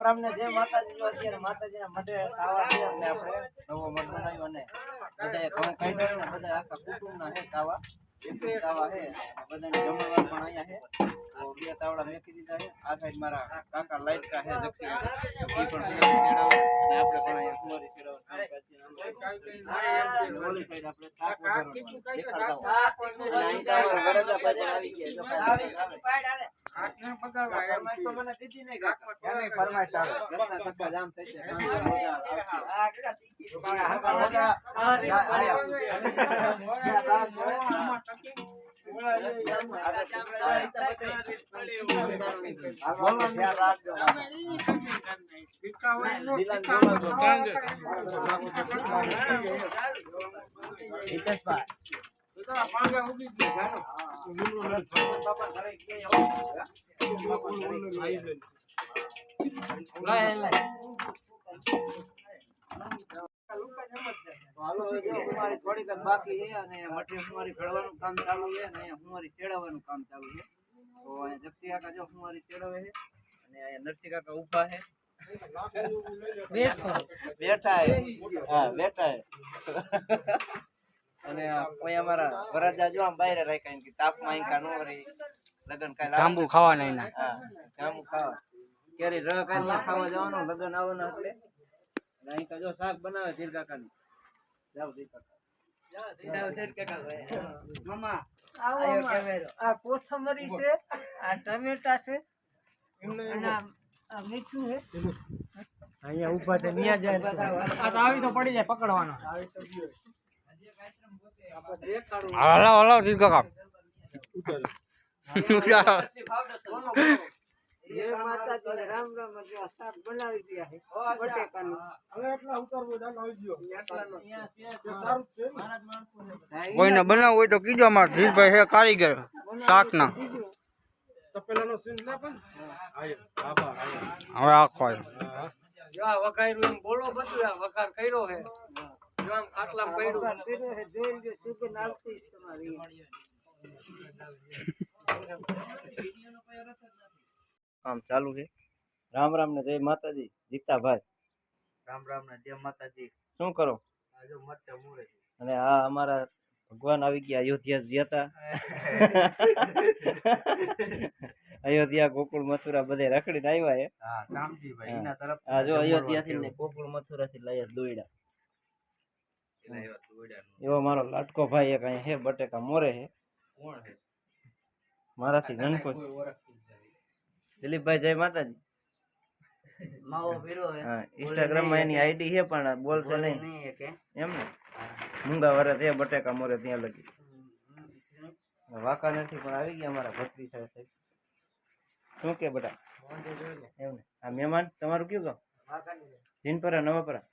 રામને જય માતાજી જો અત્યારે માતાજીના મઢે ખાવા છે એટલે આપણે નવો મઠ બનાવ્યો અને બધા ઘઉં કાઢ્યા ને બધા આખા કુટુંબના છે ખાવા ખાવા છે બધાને જમણવાર પણ અહીંયા છે તો બે તાવડા મેકી દીધા છે આ સાઈડ મારા કાકા લાઈટકા છે જક્ષી એ પણ છેડાવે અને આપણે પણ અહીંયા કુંવારી છેડાવે ઓલી સાઈડ આપણે શાક વઘારવાનું દેખાડતા હોય અહીં તો વરદા ભાઈ આવી ગયા આવી આટલે પગારવા એમાં તો મને દીધી નહીં કાકા એને ફરમાઈશ આવે રસ્તા ધક્કા જામ થઈ છે આ કેટલા તીખી થોડીક બાકી છે અને મઠે હુંવારી ઘડવાનું કામ ચાલુ છે અને હુંવારી છેડવાનું કામ ચાલુ છે તો અહીંયા જક્ષી કાકા જો હુંવારી છેડવે છે અને અહીંયા નરસિંહ કાકા ઊભા છે બેઠા છે હા બેઠા છે અને કોઈ અમારા વરરાજા જો આમ બહાર રાખ્યા કે તાપમાં આંકા નો રહી લગન કાલે જાંબુ ખાવા નહીં હા જાંબુ ખાવા કેરી રહ કાલે ખાવા જવાનું લગન આવવાના એટલે આંકા જો શાક બનાવે ધીર કાકાની જાવ ધીર કાકા જાવ ધીર કાકા મામા આયો કેમેરો આ કોથમરી છે આ ટમેટા છે અને આ મીઠું છે અહીંયા ઊભા છે નિયા જાય આ તો આવી તો પડી જાય પકડવાનો હલો હલો ધીર કાકા જય માતાજી રામ રામ જો શાક બનાવી દીયા છે બટેકાનું હવે એટલા ઉતરવો જાનો આવી ગયો સારું છે મહારાજ માણસો છે કોઈને બનાવવું હોય તો કીજો અમાર ધીરભાઈ હે કારીગર શાકના તપેલાનો સીન ના પણ આયો હવે આખો જો આ વઘાર્યું એમ બોલો બધું આ વઘાર કર્યો છે જો આમ ખાટલામાં પડ્યું કર્યો છે જોઈ લો સુગંધ આવતી તમારી કામ ચાલુ છે રામ રામ ને જય માતાજી જીતાભાઈ રામ રામ ને જય માતાજી શું કરો આજો મત મુરે અને આ અમારા ભગવાન આવી ગયા અયોધ્યા જતા અયોધ્યા ગોકુળ મથુરા બધે રખડીને આવ્યા હે હા શામજીભાઈ એના તરફ આ જો અયોધ્યા થી ને ગોકુળ મથુરા થી લાયા દોયડા એવો મારો લાટકો ભાઈ એક અહીંયા હે બટેકા મોરે હે કોણ હે મારાથી નનકો દિલીપભાઈ જય માતાજી માવો પીરો હે હા ઇન્સ્ટાગ્રામ માં એની આઈડી છે પણ બોલશે નહીં એમ ને મૂંગા વરસ એ બટેકા મોરે ત્યાં લગી વાકા નથી પણ આવી ગયા અમારા ભક્તિ સાથે શું કે બેટા એમ ને આ મહેમાન તમારું કયું ગામ જીનપરા નવાપરા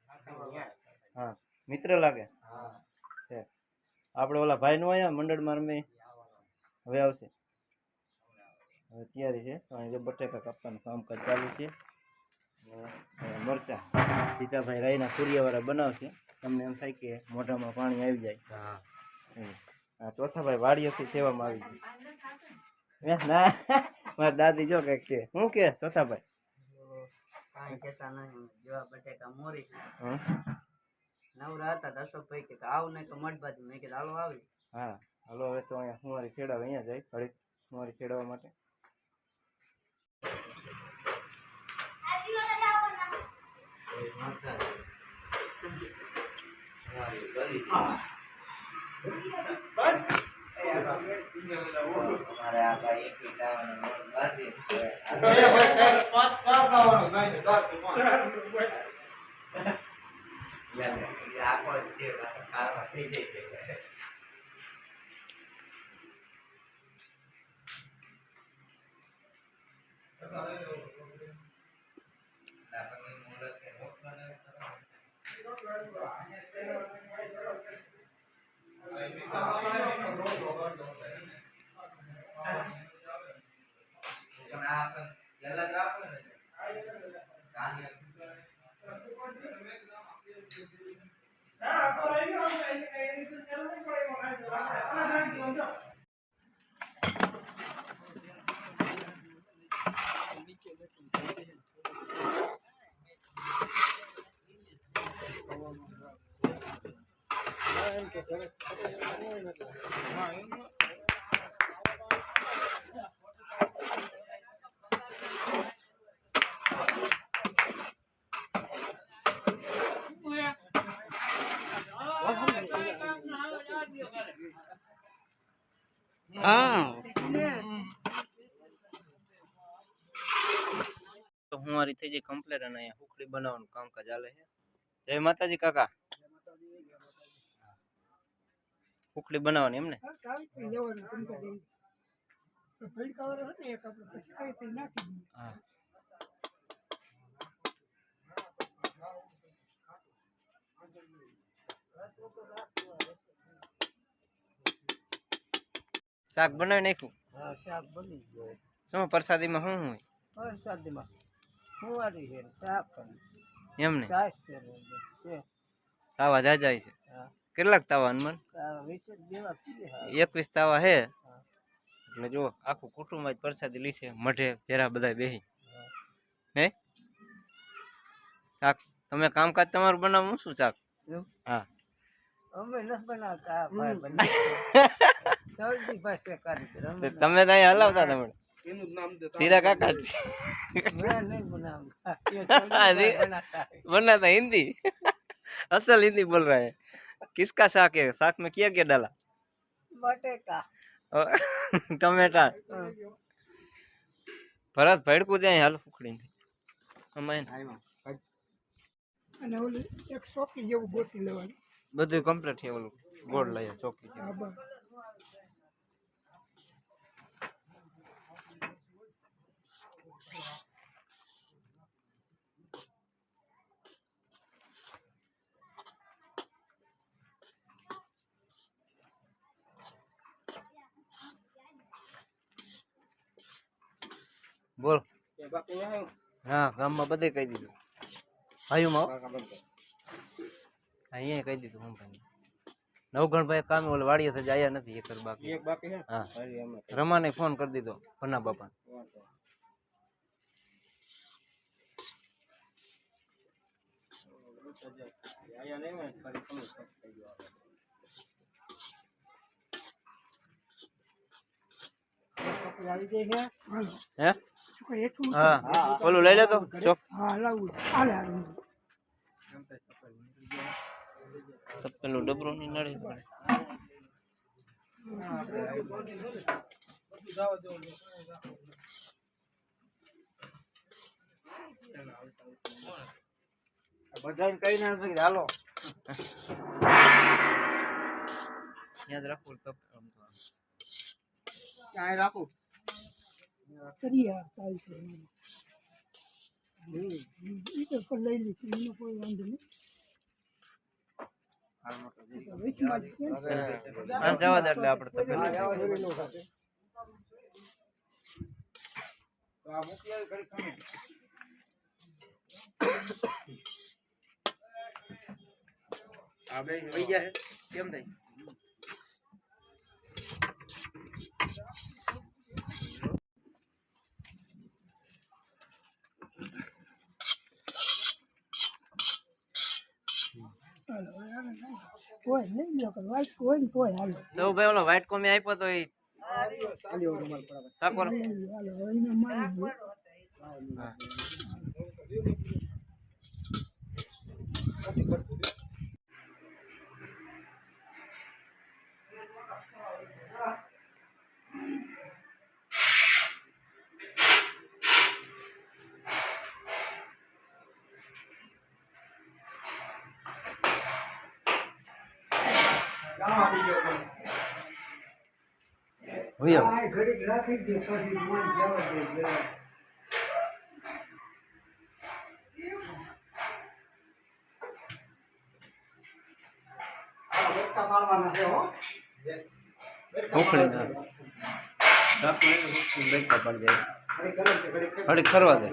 હા મિત્ર લાગે છે આપણે ઓલા ભાઈ નું આયા મંડળમાં રમે હવે આવશે હવે તૈયારી છે તો અહીં બટેકા કાપવાનું કામકાજ ચાલુ છે મરચા સીતાભાઈ રાઈના સૂર્યવાળા બનાવશે તમને એમ થાય કે મોઢામાં પાણી આવી જાય હા ચોથા ભાઈ વાડીઓથી સેવામાં આવી જાય ના મારા દાદી જો કઈક છે શું કે ચોથા ભાઈ કાઈ કેતા નહીં જેવા બટેકા મોરી નવરા હતા દશોભાઈ કે આવ નહીં તો મઠ બાજુ મેં કીધું હાલો આવી હા હાલો હવે તો અહીંયા હુંવારી છેડાવે અહીંયા જાય ઘડી હુંવારી છેડાવવા માટે પણ આ હા તો હું મારી થઈ જાય કમ્પ્લેટ અને અહીંયા હુકડી બનાવવાનું કામકાજ ચાલે છે. જય માતાજી કાકા. હુકડી બનાવવાની એમ ને? હા. શાક બનાવી નાખ્યું? હા શાક બની ગયો. શું પ્રસાદીમાં શું હોય? વરસાદમાં ફુવારી છે શાક એમ ને? છાશ છે. તાવા જાજાય છે. હા કેટલાક તાવા હનુમાન? 20 જેવા કીધે. 21 તાવા હે. એટલે જો આખું કુટુંબ જ પ્રસાદી લીશે મઢે ભેરા બધા બેહી. હે શાક તમે કામકાજ તમારું બનાવવું શું શાક? હા અમે ન બનાવતા ભાઈ બનાવતા જલ્દી પાસે કરી તો તમે તો અહીંયા હલાવતા તમે એનું નામ દે હીરા કાકા જ मैं नहीं बनाऊंगा बनाता हिंदी असल हिंदी बोल रहा है. किसका शाक है? शाक में क्या क्या डाला? बटेका टमेटा. भरत भड़कू दे हाल फुकड़ी અને ઓલી એક ચોકી જેવું ગોતી લેવાનું. બધું કમ્પ્લીટ છે. ઓલું ગોળ લઈએ ચોકી છે. બોલ. હા ગામમાં બધે કહી દીધું. ભાઈઓમાં અહીંયા કહી દીધું. હું ભાઈ નવગણભાઈ કામે ઓલે વાડીએ તો આયા નથી. એક બાકી. હા રમાને ફોન કરી દીધો ભના બાપા. હે હા ઓલું લઈ લેતો ચોક. પેલું ડબરો ની નડે. બધાને કઈ ના હાલો યાદ રાખવું તો ક્યાંય રાખું જવા દે એટલે આપડે તો કેમ થાય? ભાઈ ઓલો વ્હાઈટ કોમી આપ્યો તો એ ખરવા દે.